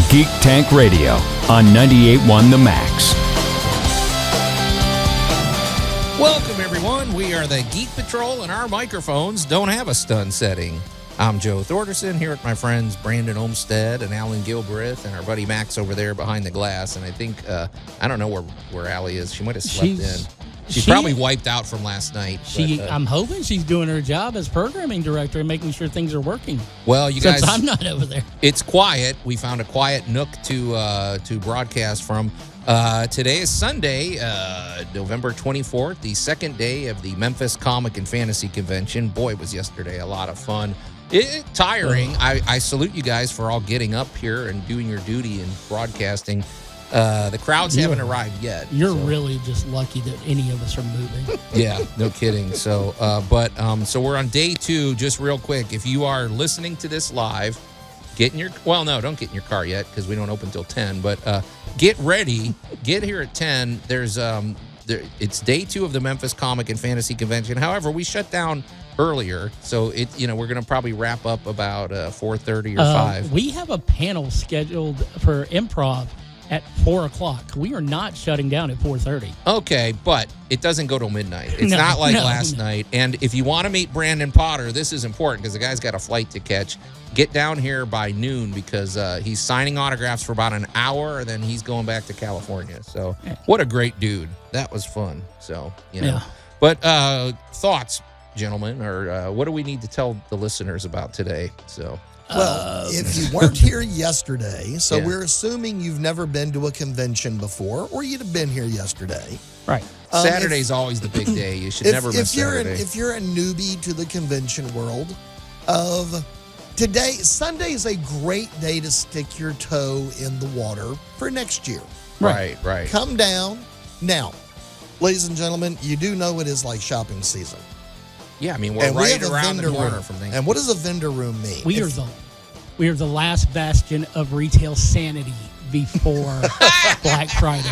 Geek Tank Radio on 98.1 The Max. Welcome, everyone. We are the Geek Patrol, and our microphones don't have a stun setting. I'm Joe Thorderson here with my friends Brandon Olmstead and Alan Gilbreth and our buddy Max over there behind the glass. And I think, I don't know where Allie is. She might have slept in. She's probably wiped out from last night. I'm hoping she's doing her job as programming director and making sure things are working. Well, you guys, I'm not over there. It's quiet. We found a quiet nook to broadcast from. Today is Sunday, November 24th, the second day of the Memphis Comic and Fantasy Convention. Boy, was yesterday a lot of fun. Tiring. I salute you guys for all getting up here and doing your duty and broadcasting. The crowds haven't arrived yet. You're really just lucky that any of us are moving. Yeah, no kidding. So, so we're on day 2. Just real quick, if you are listening to this live, don't get in your car yet because we don't open till 10. But get ready, get here at 10. It's day 2 of the Memphis Comic and Fantasy Convention. However, we shut down earlier, so we're going to probably wrap up about 4:30 or 5. We have a panel scheduled for improv at 4 o'clock. We are not shutting down at 4:30. Okay, but it doesn't go till midnight. It's not like last night. And if you want to meet Brandon Potter, this is important because the guy's got a flight to catch. Get down here by noon because he's signing autographs for about an hour, and then he's going back to California. So what a great dude. That was fun. So, Yeah. But thoughts, gentlemen, or what do we need to tell the listeners about today? So... Well, if you weren't here yesterday, we're assuming you've never been to a convention before, or you'd have been here yesterday. Right. Saturday's always the big day. You should never miss Saturday. If you're a newbie to the convention world Sunday is a great day to stick your toe in the water for next year. Right. Come down. Now, ladies and gentlemen, you do know it is like shopping season. Yeah, I mean, we're right around the corner from things. And what does a vendor room mean? We are the last bastion of retail sanity before Black Friday.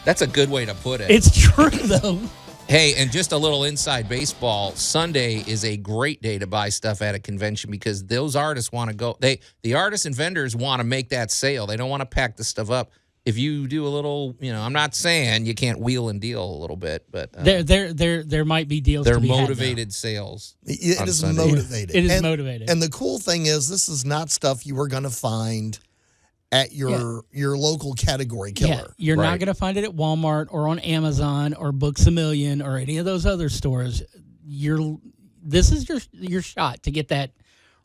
That's a good way to put it. It's true, though. Hey, and just a little inside baseball. Sunday is a great day to buy stuff at a convention because those artists want to go. The artists and vendors want to make that sale. They don't want to pack the stuff up. If you do a little, I'm not saying you can't wheel and deal a little bit, but there might be deals. They're to be motivated sales. It is Sunday. motivated. It is motivated. And the cool thing is, this is not stuff you are going to find at your local category killer. Yeah, you're not going to find it at Walmart or on Amazon or Books A Million or any of those other stores. This is your shot to get that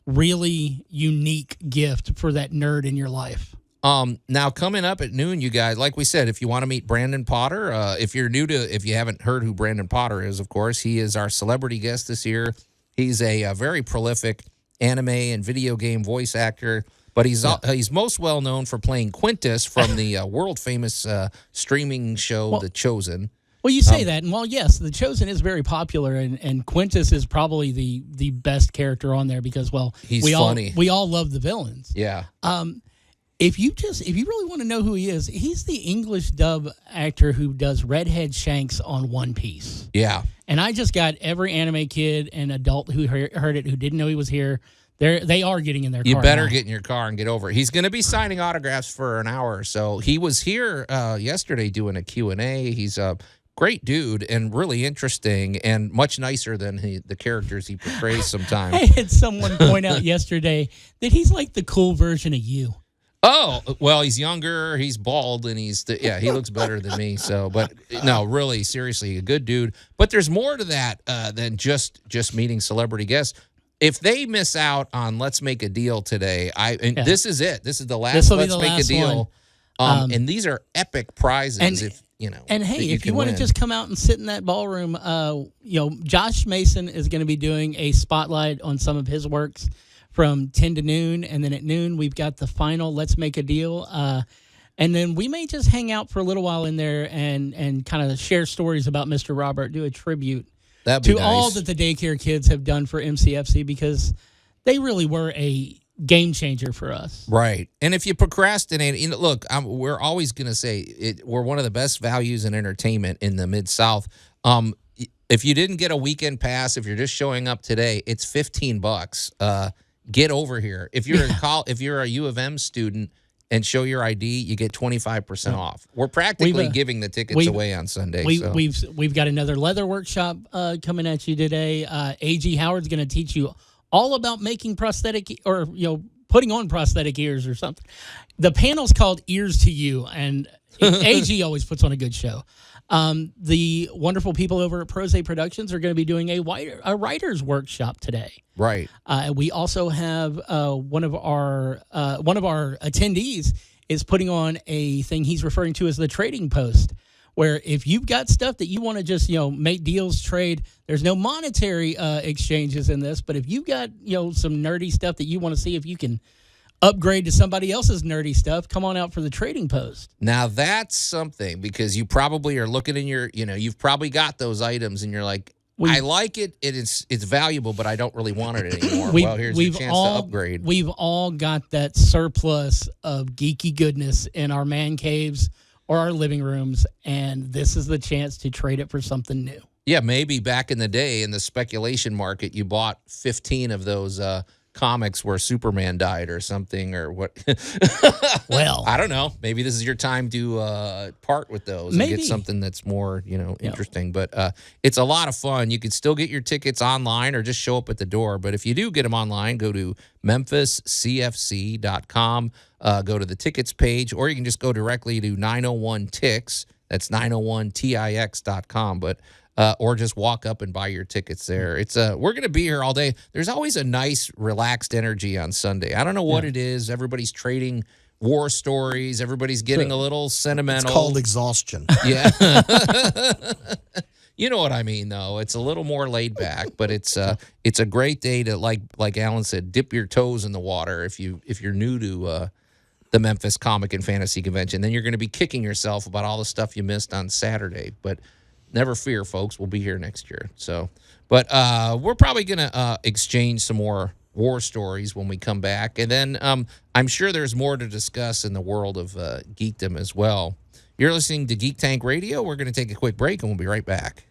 really unique gift for that nerd in your life. Now coming up at noon, you guys, like we said, if you want to meet Brandon Potter, if you haven't heard who Brandon Potter is, of course, he is our celebrity guest this year. He's a very prolific anime and video game voice actor, but he's most well known for playing Quintus from the world famous streaming show, The Chosen. Well, you say that, and while yes, The Chosen is very popular, and Quintus is probably the best character on there because he's funny. We all love the villains. Yeah. If you really want to know who he is, he's the English dub actor who does Redhead Shanks on One Piece. Yeah. And I just got every anime kid and adult who heard it who didn't know he was here. They are getting in their car. You better now. get in your car and get over it. He's going to be signing autographs for an hour or so. He was here yesterday doing a Q&A. He's a great dude and really interesting and much nicer than the characters he portrays sometimes. I had someone point out yesterday that he's like the cool version of you. Oh, well, he's younger, he's bald, and he looks better than me. So, but no, really, seriously, a good dude. But there's more to that than just meeting celebrity guests. If they miss out on Let's Make a Deal today, this is it. This is the last Let's Make a Deal. And these are epic prizes. And hey, if you want to just come out and sit in that ballroom, Josh Mason is going to be doing a spotlight on some of his works from 10 to noon, and then at noon we've got the final Let's Make a Deal, and then we may just hang out for a little while in there and kind of share stories about Mr. Robert, do a tribute to all that the daycare kids have done for MCFC because they really were a game changer for us. Right. And if you procrastinate, look, we're always going to say we're one of the best values in entertainment in the Mid-South. If you didn't get a weekend pass, if you're just showing up today, it's $15. Get over here. If you're if you're a U of M student, and show your ID, you get 25% off. We're practically giving the tickets away on Sunday. We've got another leather workshop coming at you today. A.G. Howard's going to teach you all about making prosthetic or putting on prosthetic ears or something. The panel's called Ears to You, and A.G. always puts on a good show. The wonderful people over at Prose Productions are going to be doing a writer's workshop today. Right. We also have one of our attendees is putting on a thing he's referring to as the trading post, where if you've got stuff that you want to just make deals, trade, there's no monetary exchanges in this, but if you've got some nerdy stuff that you want to see if you can upgrade to somebody else's nerdy stuff, come on out for the trading post. Now that's something, because you probably are looking in your, you've probably got those items and you're like, I like it. It's valuable, but I don't really want it anymore. Well, here's your chance to upgrade. We've all got that surplus of geeky goodness in our man caves or our living rooms, and this is the chance to trade it for something new. Yeah, maybe back in the day in the speculation market, you bought 15 of those comics where Superman died or something, or what. Well, I don't know. Maybe this is your time to part with those and get something that's more, interesting. But it's a lot of fun. You can still get your tickets online or just show up at the door. But if you do get them online, go to memphiscfc.com, go to the tickets page, or you can just go directly to 901tix. That's 901tix.com. But or just walk up and buy your tickets there. It's we're going to be here all day. There's always a nice, relaxed energy on Sunday. I don't know what it is. Everybody's trading war stories. Everybody's getting a little sentimental. It's called exhaustion. Yeah. You know what I mean, though. It's a little more laid back, but it's a great day to, like Alan said, dip your toes in the water if you're new to the Memphis Comic and Fantasy Convention. Then you're going to be kicking yourself about all the stuff you missed on Saturday. But never fear, folks. We'll be here next year. But we're probably going to exchange some more war stories when we come back. And then I'm sure there's more to discuss in the world of geekdom as well. You're listening to Geek Tank Radio. We're going to take a quick break, and we'll be right back.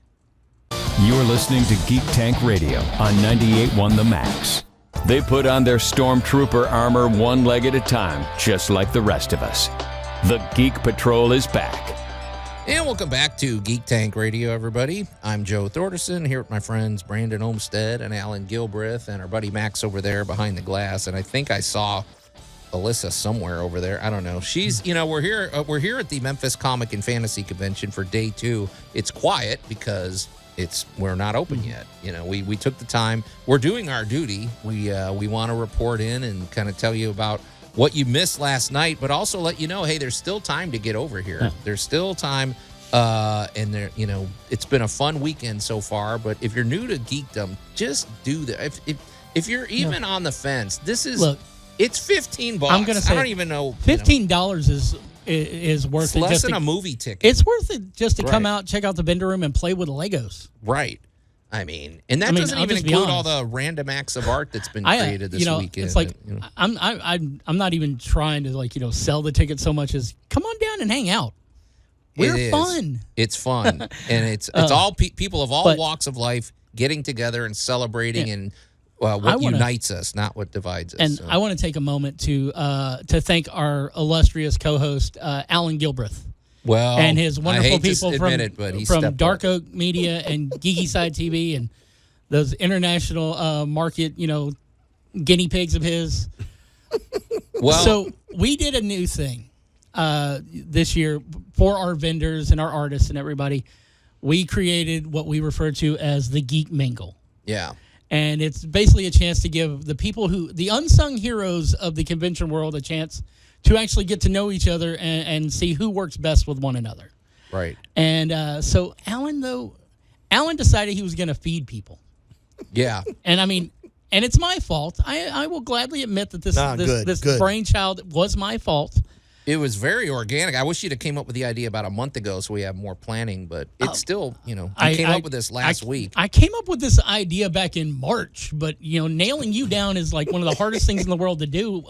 You're listening to Geek Tank Radio on 98.1 The Max. They put on their Stormtrooper armor one leg at a time, just like the rest of us. The Geek Patrol is back. And welcome back to Geek Tank Radio, everybody. I'm Joe Thorderson, here with my friends Brandon Olmstead and Alan Gilbreth, and our buddy Max over there behind the glass. And I think I saw Alyssa somewhere over there. I don't know. She's, we're here at the Memphis Comic and Fantasy Convention for day 2. It's quiet because we're not open yet. We took the time. We're doing our duty. We want to report in and kind of tell you about what you missed last night, but also let you know, hey, there's still time to get over here. Yeah. There's still time, and there, it's been a fun weekend so far. But if you're new to geekdom, just do that. If you're even on the fence, it's $15. I'm gonna say I don't even know. $15 is worth it's it. Less than a movie ticket. It's worth it just to come out, check out the vendor room, and play with Legos. Right. I mean, and that doesn't even include all the random acts of art that's been created this weekend. It's like I'm not even trying to sell the ticket so much as come on down and hang out. We're fun. It's fun, and it's all people of all walks of life getting together and celebrating, and what unites us, not what divides us. And I want to take a moment to thank our illustrious co-host Alan Gilbreth. Well, and his wonderful people from Dark up. Oak Media and Geeky Side TV and those international market, guinea pigs of his. Well, so we did a new thing this year for our vendors and our artists and everybody. We created what we refer to as the Geek Mingle. Yeah. And it's basically a chance to give the people the unsung heroes of the convention world, a chance to actually get to know each other and see who works best with one another. Right. And so Alan decided he was going to feed people. Yeah. And it's my fault. I will gladly admit that this brainchild was my fault. It was very organic. I wish you'd have came up with the idea about a month ago so we have more planning, but it's still, I came up with this last week. I came up with this idea back in March, but, nailing you down is like one of the hardest things in the world to do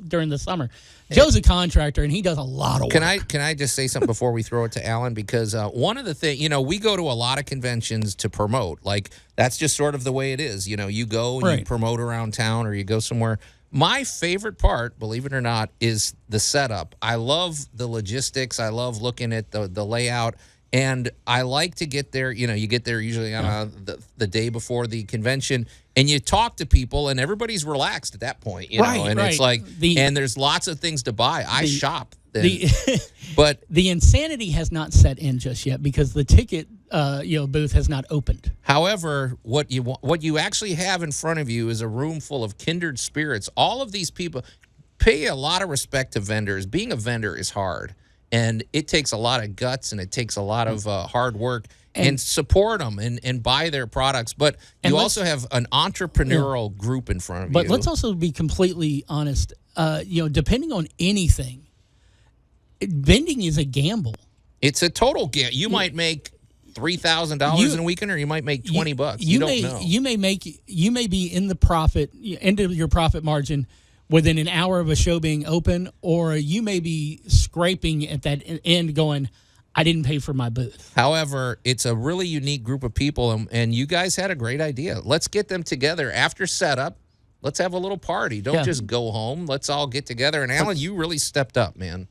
during the summer. Joe's a contractor, and he does a lot of work. Can I just say something before we throw it to Alan? Because one of the things, we go to a lot of conventions to promote. Like, that's just sort of the way it is. You go and you promote around town or you go somewhere. My favorite part, believe it or not, is the setup. I love the logistics. I love looking at the layout. And I like to get there. You know, you get there usually on the day before the convention, and you talk to people, and everybody's relaxed at that point. You know, and it's like, and there's lots of things to buy. I shop then. But the insanity has not set in just yet because the ticket booth has not opened. However, what you actually have in front of you is a room full of kindred spirits. All of these people pay a lot of respect to vendors. Being a vendor is hard, and it takes a lot of guts and it takes a lot of hard work. And support them and buy their products. But you also have an entrepreneurial group in front of you. But let's also be completely honest. Depending on anything, vending is a gamble. It's a total gamble. You might make $3,000 in a weekend, or you might make $20. You don't know. You may be in the profit, into your profit margin within an hour of a show being open, or you may be scraping at that end going, I didn't pay for my booth. However, it's a really unique group of people, and you guys had a great idea. Let's get them together after setup. Let's have a little party. Don't just go home. Let's all get together. And Alan, you really stepped up, man.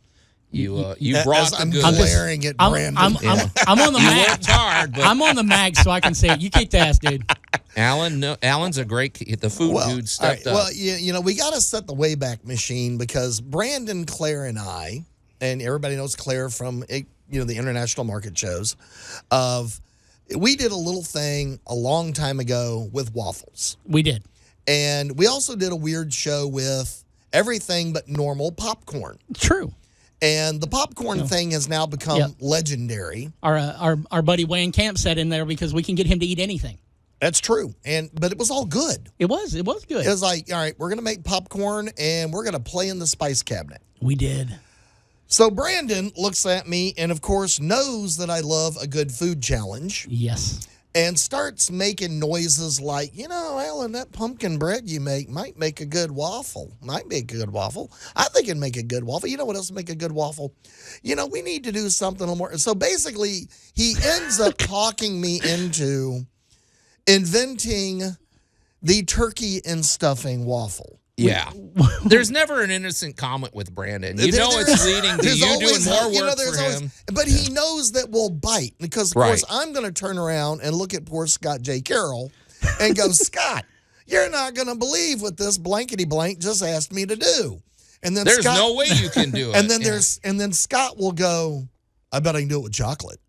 You brought the good. I'm glaring at Brandon. I'm on the mag. Hard, but I'm on the mag, so I can say it. You kicked ass, dude. Alan's a great. The food dude stepped up. Well, we got to set the Wayback Machine because Brandon, Claire, and I, and everybody knows Claire from the international market shows. We did a little thing a long time ago with waffles. We did. And we also did a weird show with everything but normal popcorn. True. And the popcorn thing has now become legendary. Our buddy Wayne Camp sat in there because we can get him to eat anything. That's true. But it was all good. It was good. It was like, all right, we're going to make popcorn and we're going to play in the spice cabinet. We did. So Brandon looks at me and, of course, knows that I love a good food challenge. Yes. And starts making noises like, Alan, that pumpkin bread you make might make a good waffle. Might make a good waffle. I think it'd make a good waffle. You know what else would make a good waffle? We need to do something a little more. So basically, he ends up talking me into inventing the turkey and stuffing waffle. Yeah. There's never an innocent comment with Brandon. It's leading to you doing more work for him. But he knows that we'll bite because, of course, I'm going to turn around and look at poor Scott J. Carroll and go, Scott, you're not going to believe what this blankety blank just asked me to do. And then there's no way you can do it. And then Scott will go, I bet I can do it with chocolate.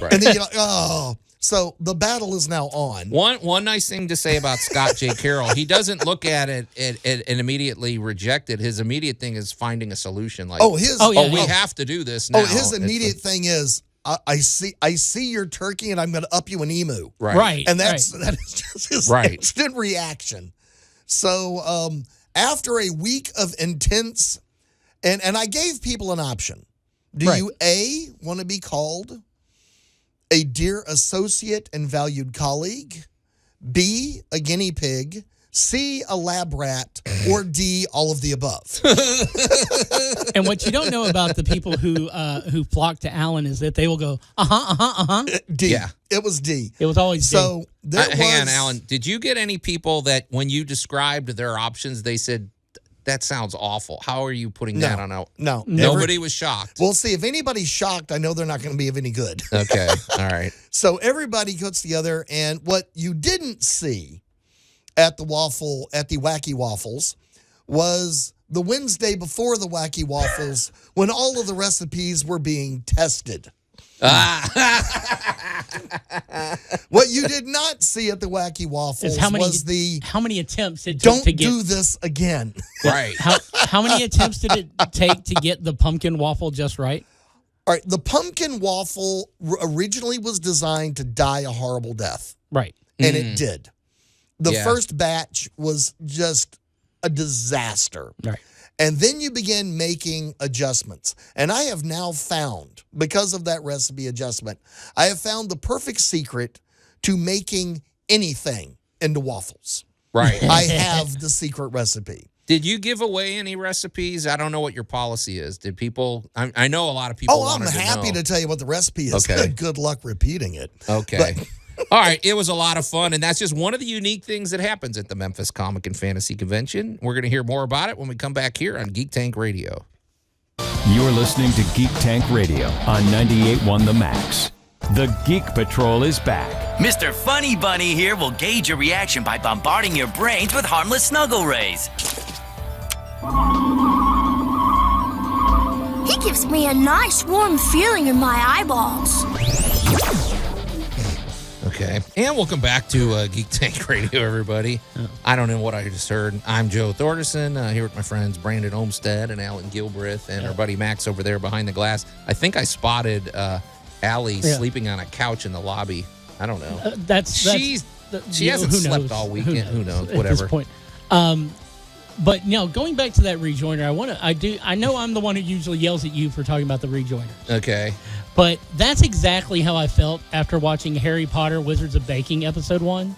Right. And then you're like, oh. So the battle is now on. One nice thing to say about Scott J. Carroll, he doesn't look at it and immediately reject it. His immediate thing is finding a solution. Like, we have to do this now. His immediate thing is, I see your turkey and I'm going to up you an emu. Right. And that is just his instant reaction. So after a week of intense, and I gave people an option. Do you A, want to be called a dear associate and valued colleague, B, a guinea pig, C, a lab rat, or D, all of the above? And what you don't know about the people who flock to Alan is that they will go, D. Yeah. It was D. It was always D. So hang on, Alan. Did you get any people that when you described their options, they said, that sounds awful. How are you putting that on out? No. Nobody was shocked. Well, see, if anybody's shocked, I know they're not going to be of any good. Okay. All right. So everybody gets together, and what you didn't see at the Wacky Waffles was the Wednesday before the Wacky Waffles when all of the recipes were being tested. What you did not see at the Wacky Waffles was how many attempts it took don't to get, do this again. Right. How many attempts did it take to get the pumpkin waffle just right? All right, the pumpkin waffle originally was designed to die a horrible death. Right. And it did. The first batch was just a disaster. Right. And then you begin making adjustments. And I have now found, because of that recipe adjustment, I have found the perfect secret to making anything into waffles. Right. I have the secret recipe. Did you give away any recipes? I don't know what your policy is. Did people? I know a lot of people. I'm happy to tell you what the recipe is. Okay. Good luck repeating it. Okay. All right, it was a lot of fun, and that's just one of the unique things that happens at the Memphis Comic and Fantasy Convention. We're going to hear more about it when we come back here on Geek Tank Radio. You're listening to Geek Tank Radio on 98.1 The Max. The Geek Patrol is back. Mr. Funny Bunny here will gauge your reaction by bombarding your brains with harmless snuggle rays. He gives me a nice warm feeling in my eyeballs. Okay, and welcome back to Geek Tank Radio, everybody. I don't know what I just heard. I'm Joe Thorderson, here with my friends Brandon Olmstead and Alan Gilbreth, and our buddy Max over there behind the glass. I think I spotted Allie sleeping on a couch in the lobby. I don't know. She hasn't slept all weekend. Who knows? Whatever. At this point. But going back to that rejoiner, I know I'm the one who usually yells at you for talking about the rejoiner. Okay. But that's exactly how I felt after watching Harry Potter Wizards of Baking episode 1.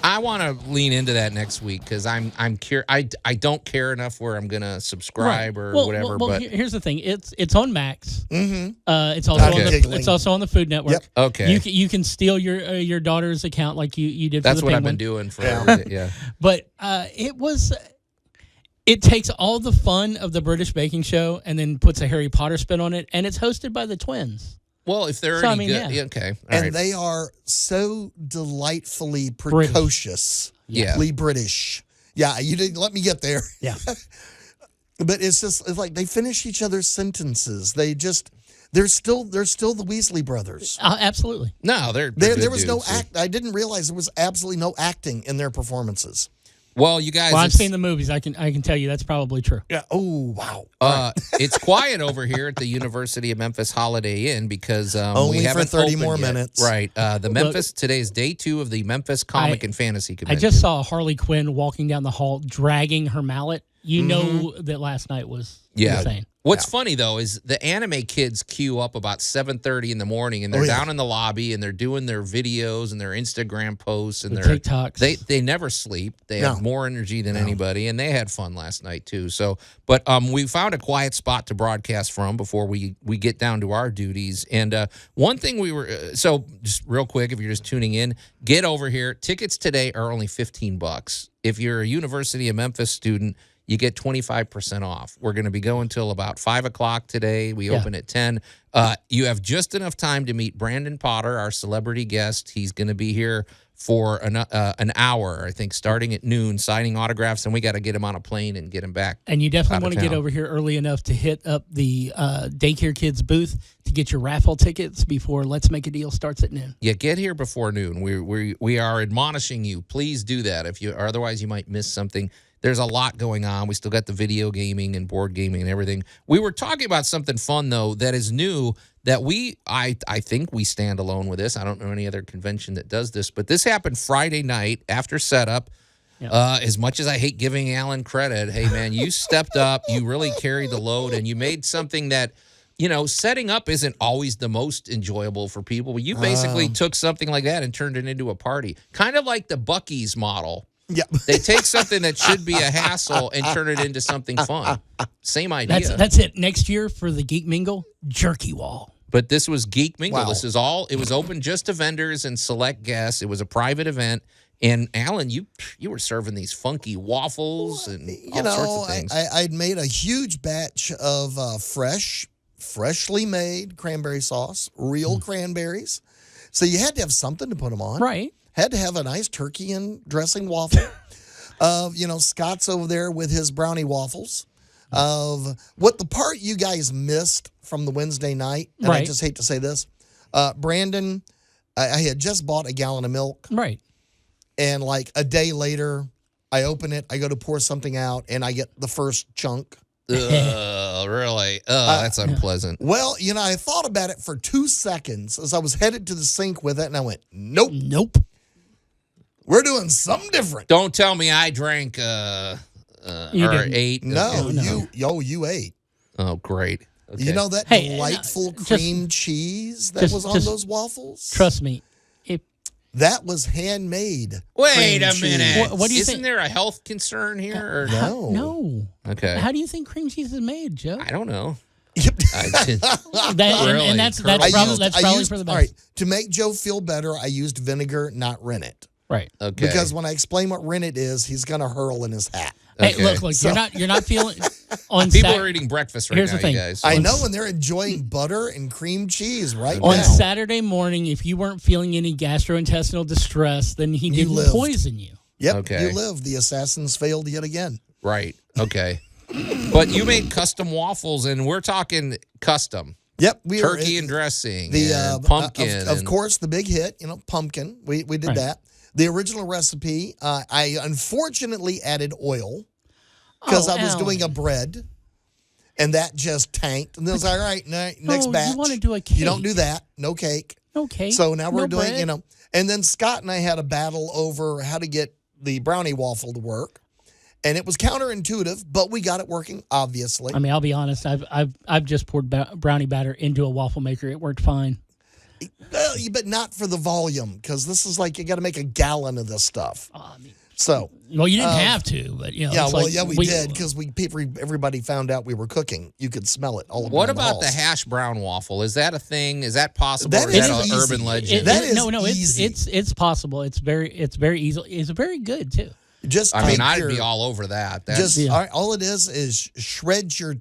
I want to lean into that next week because I don't care enough where I'm gonna subscribe or whatever. Well, but here's the thing: it's on Max. Mm-hmm. It's also on the Food Network. Yep. Okay. You can steal your daughter's account like you did. That's for the what Penguin. I've been doing for yeah. But it takes all the fun of the British baking show and then puts a Harry Potter spin on it, and it's hosted by the twins. Well, if they're already good, yeah. Okay. All and right. they are so delightfully precocious. British. Yeah, you didn't let me get there. Yeah. But it's like they finish each other's sentences. They're still the Weasley brothers. Absolutely. No, there was no act. I didn't realize there was absolutely no acting in their performances. Well, you guys. Well, I've seen the movies. I can tell you that's probably true. Yeah. Oh, wow. It's quiet over here at the University of Memphis Holiday Inn because only we for haven't 30 opened more yet. minutes. Right. Today is day 2 of the Memphis Comic and Fantasy Convention. I just saw Harley Quinn walking down the hall dragging her mallet. You know that last night was insane. What's funny, though, is the anime kids queue up about 7:30 in the morning, and they're down in the lobby, and they're doing their videos and their Instagram posts and their TikToks. They never sleep. They have more energy than anybody, and they had fun last night, too. So, but we found a quiet spot to broadcast from before we get down to our duties. And one thing so just real quick, if you're just tuning in, get over here. Tickets today are only $15. If you're a University of Memphis student, you get 25% off. We're going to be going till about 5 o'clock today. We open at 10. You have just enough time to meet Brandon Potter, our celebrity guest. He's going to be here for an hour, I think, starting at noon, signing autographs, and we got to get him on a plane and get him back. And you definitely want to get over here early enough to hit up the daycare kids booth to get your raffle tickets before Let's Make a Deal starts at noon. Yeah, get here before noon. We are admonishing you. Please do that. Otherwise you might miss something. There's a lot going on. We still got the video gaming and board gaming and everything. We were talking about something fun, though, that is new that I think we stand alone with this. I don't know any other convention that does this, but this happened Friday night after setup. Yep. As much as I hate giving Alan credit, hey, man, you stepped up. You really carried the load, and you made something that, setting up isn't always the most enjoyable for people. But you basically took something like that and turned it into a party, kind of like the Buc-ee's model. Yep. They take something that should be a hassle and turn it into something fun. Same idea. That's it. Next year for the Geek Mingle, Jerky Wall. But this was Geek Mingle. Wow. It was open just to vendors and select guests. It was a private event. And Alan, you were serving these funky waffles and all sorts of things. I'd made a huge batch of freshly made cranberry sauce, real cranberries. So you had to have something to put them on. Right. Had to have a nice turkey and dressing waffle. Scott's over there with his brownie waffles. What the part you guys missed from the Wednesday night, and I just hate to say this, Brandon, I had just bought a gallon of milk. Right. And like a day later, I open it, I go to pour something out, and I get the first chunk. Really? That's unpleasant. Well, I thought about it for 2 seconds as I was headed to the sink with it, and I went, nope. We're doing something different. Don't tell me I drank or ate. No, you ate. Oh, great. Okay. You know that delightful cream cheese that was on those waffles? Trust me. That was handmade. Wait a minute. What do you Isn't think? there a health concern here? Or? No. No. Okay. How do you think cream cheese is made, Joe? I don't know. Really? and that's probably for the best. All right, to make Joe feel better, I used vinegar, not rennet. Right. Okay. Because when I explain what rennet is, he's going to hurl in his hat. Hey, Okay. look, you're not feeling on People are eating breakfast right Here's now, the thing. you guys. I know, and they're enjoying butter and cream cheese right on now. Saturday morning. If you weren't feeling any gastrointestinal distress, then he didn't lived. poison you. Yep, Okay. you live. The assassins failed yet again. Right. Okay. But you made custom waffles, and we're talking custom. Yep, Turkey and dressing, the and pumpkin. of course, the big hit. Pumpkin. We did that. The original recipe. I unfortunately added oil because I was doing a bread, and that just tanked. And then I was like, all right, next batch. You want to do a cake? You don't do that. No cake. Okay. So now we're doing, bread. and then Scott and I had a battle over how to get the brownie waffle to work. And it was counterintuitive, but we got it working, obviously. I mean, I'll be honest. I've just poured brownie batter into a waffle maker. It worked fine. But not for the volume, because this is like you got to make a gallon of this stuff. So, well, you didn't have to, but we did because everybody found out we were cooking. You could smell it all. What about the hash brown waffle? Is that a thing? Is that possible? That or is is that an easy. urban legend? It's possible. It's very easy. It's very good too. I'd be all over that. All it is shred your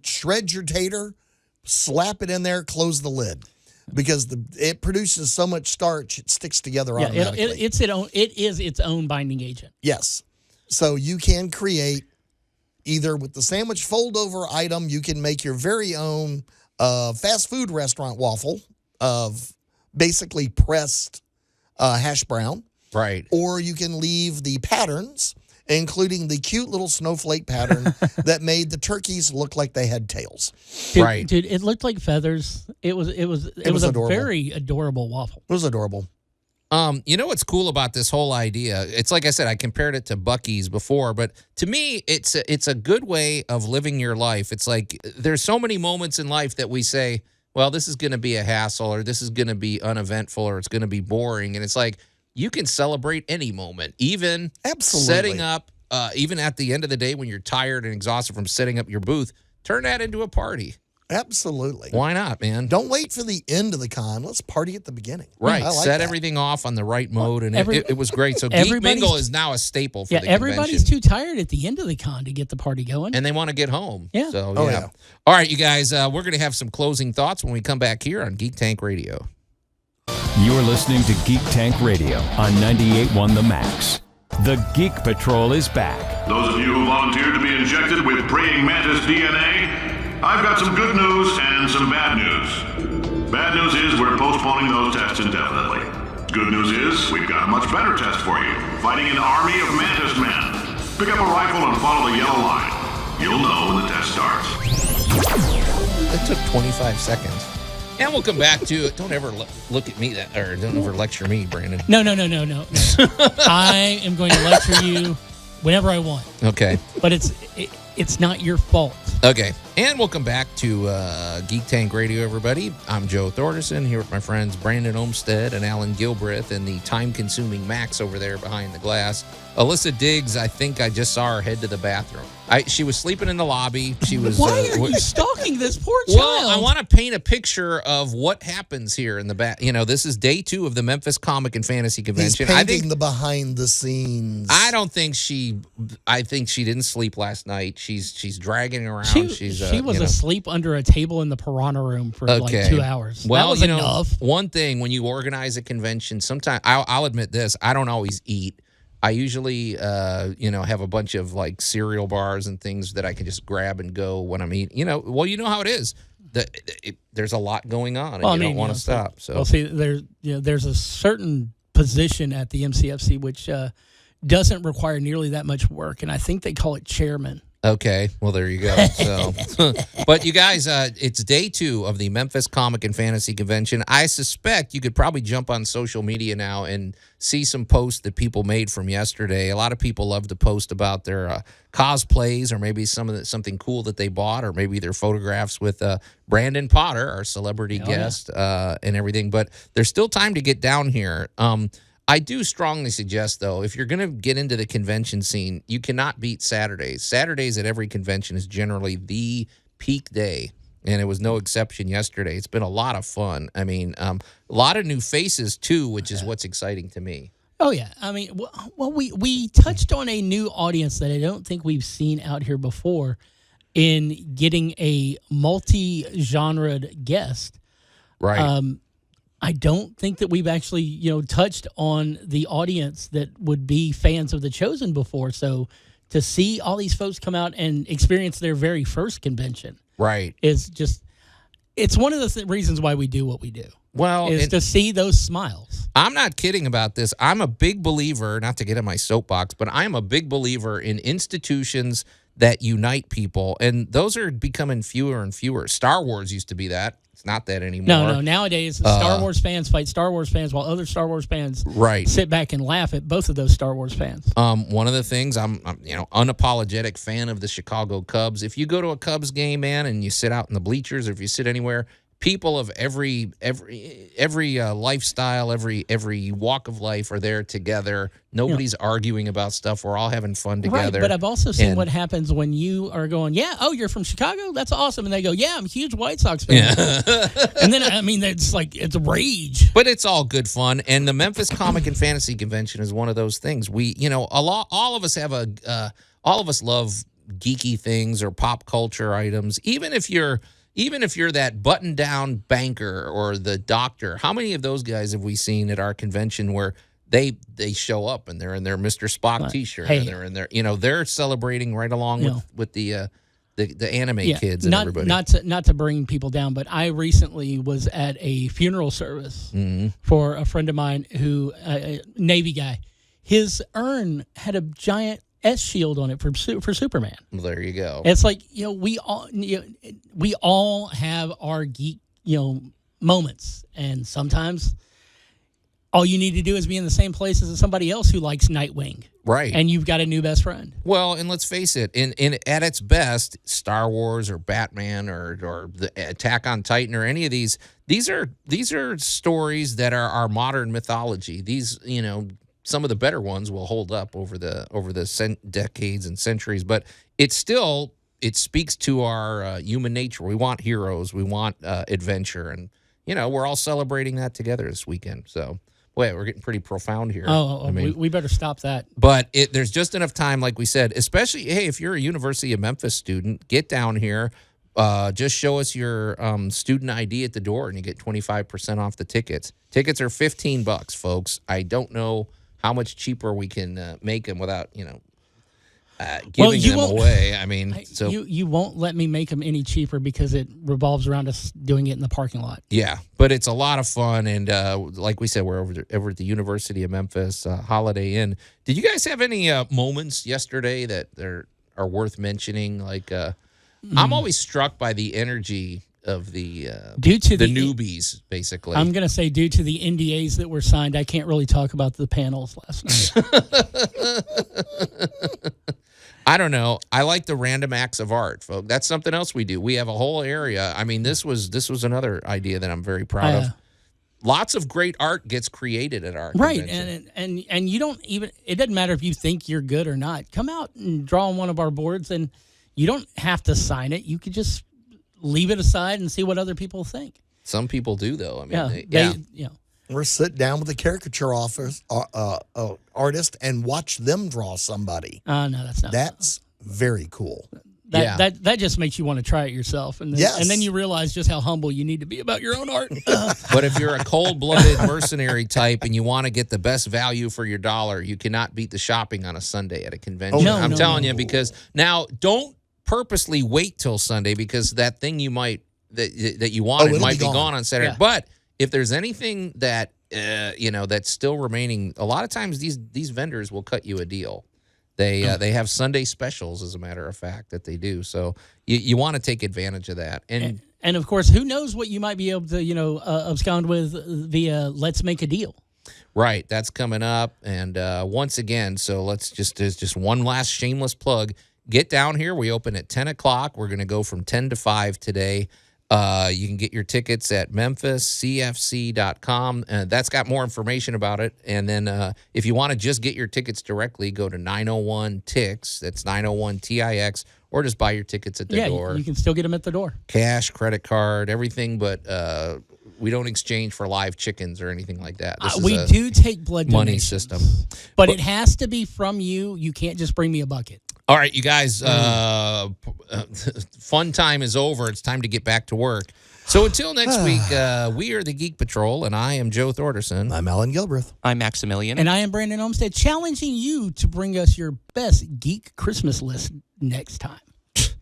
tater, slap it in there, close the lid, because it produces so much starch it sticks together automatically. It is its own binding agent. Yes, so you can create either with the sandwich fold over item. You can make your very own fast food restaurant waffle of basically pressed hash brown, right? Or you can leave the patterns, including the cute little snowflake pattern that made the turkeys look like they had tails. Dude, it looked like feathers. It was a adorable. very adorable waffle. It was adorable. You know what's cool about this whole idea? It's like I said, I compared it to Buc-ee's before, but to me, it's a good way of living your life. It's like there's so many moments in life that we say, well, this is going to be a hassle, or this is going to be uneventful, or it's going to be boring, and it's like, you can celebrate any moment, even setting up, even at the end of the day when you're tired and exhausted from setting up your booth, turn that into a party. Absolutely. Why not, man? Don't wait for the end of the con. Let's party at the beginning. Right. I like Set that. everything off on the right mode, and it was great. So Geek Mingle is now a staple for the everybody's convention. too tired at the end of the con to get the party going. And they want to get home. Yeah. So, Oh, yeah. yeah. All right, you guys, we're going to have some closing thoughts when we come back here on Geek Tank Radio. You're listening to Geek Tank Radio on 98.1 The Max. The Geek Patrol is back. Those of you who volunteered to be injected with praying mantis DNA, I've got some good news and some bad news. Bad news is we're postponing those tests indefinitely. Good news is we've got a much better test for you. Fighting an army of mantis men. Pick up a rifle and follow the yellow line. You'll know when the test starts. That took 25 seconds. And we'll come back to it. Don't ever look at me don't ever lecture me, Brandon. No. I am going to lecture you whenever I want. Okay. But it's not your fault. Okay. And we'll come back to Geek Tank Radio, everybody. I'm Joe Thorderson here with my friends Brandon Olmstead and Alan Gilbreth and the time-consuming Max over there behind the glass. Alyssa Diggs, I think I just saw her head to the bathroom. She was sleeping in the lobby. She was. Why are you stalking this poor child? Well, I want to paint a picture of what happens here in the back. This is day 2 of the Memphis Comic and Fantasy Convention. He's painting the behind the scenes. I don't think I think she didn't sleep last night. She's dragging around. She was asleep under a table in the Piranha Room for like 2 hours. Well, that was enough. One thing when you organize a convention, sometimes I'll admit this: I don't always eat. I usually, have a bunch of like cereal bars and things that I can just grab and go when I'm eating. You know how it is. There's a lot going on, and you don't want to stop. So, well, see, there's a certain position at the MCFC which doesn't require nearly that much work, and I think they call it chairman. Okay, well, there you go. So, but you guys, it's day 2 of the Memphis Comic and Fantasy Convention. I suspect you could probably jump on social media now and see some posts that people made from yesterday. A lot of people love to post about their cosplays, or maybe something cool that they bought, or maybe their photographs with Brandon Potter, our celebrity guest, and everything. But there's still time to get down here. I do strongly suggest, though, if you're going to get into the convention scene, you cannot beat Saturdays. Saturdays at every convention is generally the peak day. and it was no exception yesterday. It's been a lot of fun. I mean, a lot of new faces too, which is what's exciting to me. Oh yeah, I mean, well, we touched on a new audience that I don't think we've seen out here before, in getting a multi-genred guest. Right. I don't think that we've actually, touched on the audience that would be fans of The Chosen before. So to see all these folks come out and experience their very first convention, right, is just, it's one of the reasons why we do what we do. Well, is to see those smiles. I'm not kidding about this. I'm a big believer, not to get in my soapbox, but I'm a big believer in institutions that unite people, and those are becoming fewer and fewer. Star Wars used to be that. It's not that anymore. No. Nowadays, Star Wars fans fight Star Wars fans, while other Star Wars fans sit back and laugh at both of those Star Wars fans. One of the things, I'm unapologetic fan of the Chicago Cubs. If you go to a Cubs game, man, and you sit out in the bleachers, or if you sit anywhere, people of every lifestyle, every walk of life are there together. Nobody's arguing about stuff. We're all having fun together. Right, but I've also seen what happens when you are going, you're from Chicago? That's awesome. And they go, I'm a huge White Sox fan. Yeah. And then, it's rage. But it's all good fun. And the Memphis Comic and Fantasy Convention is one of those things. All of us love geeky things or pop culture items. Even if you're that button-down banker or the doctor, how many of those guys have we seen at our convention where they show up and they're in their Mr. Spock T-shirt and they're in their, they're celebrating right along with the anime kids and everybody. Not to bring people down, but I recently was at a funeral service for a friend of mine who, a Navy guy. His urn had a giant S shield on it for Superman. Well, there you go. It's like, we all have our geek, moments, and sometimes all you need to do is be in the same place as somebody else who likes Nightwing. Right. And you've got a new best friend. Well, and let's face it, at its best, Star Wars or Batman or the Attack on Titan or any of these are stories that are our modern mythology. These, some of the better ones will hold up over the decades and centuries, but it speaks to our human nature. We want heroes, we want adventure, and we're all celebrating that together this weekend. So, boy, we're getting pretty profound here. We better stop that. But there's just enough time, like we said. Especially, hey, if you're a University of Memphis student, get down here. Just show us your student ID at the door, and you get 25% off the tickets. Tickets are $15, folks. I don't know how much cheaper we can make them without, giving them away. I mean, you won't let me make them any cheaper because it revolves around us doing it in the parking lot. Yeah, but it's a lot of fun, and like we said, we're over at the University of Memphis Holiday Inn. Did you guys have any moments yesterday that are worth mentioning? Like, I'm always struck by the energy of the newbies, basically. I'm going to say due to the NDAs that were signed, I can't really talk about the panels last night. I don't know. I like the random acts of art, folks. That's something else we do. We have a whole area. I mean, this was another idea that I'm very proud of. Lots of great art gets created at our convention. and you don't even, it doesn't matter if you think you're good or not. Come out and draw on one of our boards, and you don't have to sign it. You could just leave it aside and see what other people think. Some people do, though. I mean, Or sit down with a caricature artist and watch them draw somebody. No, that's not. That's very cool. That just makes you want to try it yourself, and then you realize just how humble you need to be about your own art. But if you're a cold-blooded mercenary type and you want to get the best value for your dollar, you cannot beat the shopping on a Sunday at a convention. I'm telling you, because now don't purposely wait till Sunday, because that thing you might that you wanted might be gone on Saturday. Yeah. But if there's anything that that's still remaining, a lot of times these vendors will cut you a deal. They have Sunday specials, as a matter of fact, that they do. So you want to take advantage of that. And of course, who knows what you might be able to abscond with via Let's Make a Deal. Right, that's coming up. And once again, so there's just one last shameless plug. Get down here. We open at 10 o'clock. We're going to go from 10 to 5 today. You can get your tickets at memphiscfc.com. That's got more information about it. And then if you want to just get your tickets directly, go to 901-TIX. That's 901-TIX. or just buy your tickets at the door. You can still get them at the door. Cash, credit card, everything, but we don't exchange for live chickens or anything like that. We do take blood money donations, system. but it has to be from you. You can't just bring me a bucket. All right, you guys, fun time is over. It's time to get back to work. So until next week, we are the Geek Patrol, and I am Joe Thorderson. I'm Alan Gilbreth. I'm Maximilian. And I am Brandon Olmsted, challenging you to bring us your best geek Christmas list next time.